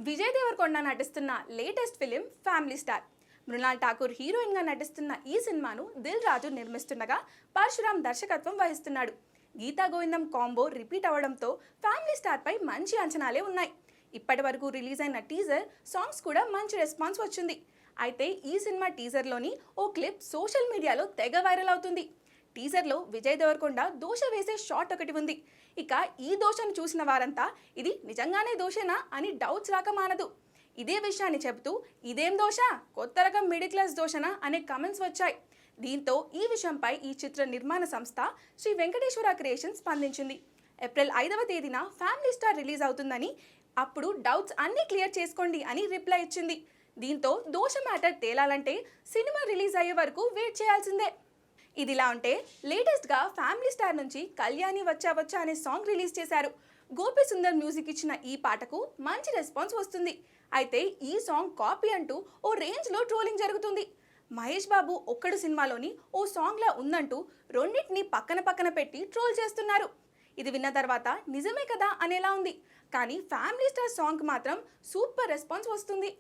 విజయ్ దేవరకొండ నటిస్తున్న latest film Family Star. Mrunal Thakur heroine గా నటిస్తున్న ఈ సినిమాను దిల్ రాజు నిర్మిస్తుండగా పరశురామ్ దర్శకత్వం వహిస్తున్నాడు. గీతా గోవిందం కాంబో రిపీట్ అవడంతో ఫ్యామిలీ స్టార్ పై మంచి అంచనాలే ఉన్నాయి. ఇప్పటి వరకు రిలీజ్ అయిన టీజర్ సాంగ్స్ కూడా మంచి రెస్పాన్స్ వచ్చింది. అయితే ఈ సినిమా టీజర్లోని ఓ క్లిప్ సోషల్ మీడియాలో తెగ వైరల్ అవుతుంది. టీజర్లో విజయ్ దేవరకొండ దోష వేసే షాట్ ఒకటి ఉంది. ఇక ఈ దోషను చూసిన వారంతా ఇది నిజంగానే దోషేనా అని డౌట్స్ రాక మానదు. ఇదే విషయాన్ని చెబుతూ ఇదేం దోష, కొత్త రకం మిడిల్ క్లాస్ దోషనా అనే కమెంట్స్ వచ్చాయి. దీంతో ఈ విషయంపై ఈ చిత్ర నిర్మాణ సంస్థ శ్రీ వెంకటేశ్వర క్రియేషన్స్ స్పందించింది. ఏప్రిల్ 5వ తేదీన ఫ్యామిలీ స్టార్ రిలీజ్ అవుతుందని, అప్పుడు డౌట్స్ అన్నీ క్లియర్ చేసుకోండి అని రిప్లై ఇచ్చింది. దీంతో దోష మ్యాటర్ తేలాలంటే సినిమా రిలీజ్ అయ్యే వరకు వెయిట్ చేయాల్సిందే. ఇదిలా ఉంటే లేటెస్ట్గా ఫ్యామిలీ స్టార్ నుంచి కళ్యాణి వచ్చా వచ్చా అనే సాంగ్ రిలీజ్ చేశారు. గోపి సుందర్ మ్యూజిక్ ఇచ్చిన ఈ పాటకు మంచి రెస్పాన్స్ వస్తుంది. అయితే ఈ సాంగ్ కాపీ అంటూ ఓ రేంజ్లో ట్రోలింగ్ జరుగుతుంది. మహేష్ బాబు ఒక్కడు సినిమాలోని ఓ సాంగ్లా ఉందంటూ రెండింటిని పక్కన పక్కన పెట్టి ట్రోల్ చేస్తున్నారు. ఇది విన్న తర్వాత నిజమే కదా అనేలా ఉంది. కానీ ఫ్యామిలీ స్టార్ సాంగ్ మాత్రం సూపర్ రెస్పాన్స్ వస్తుంది.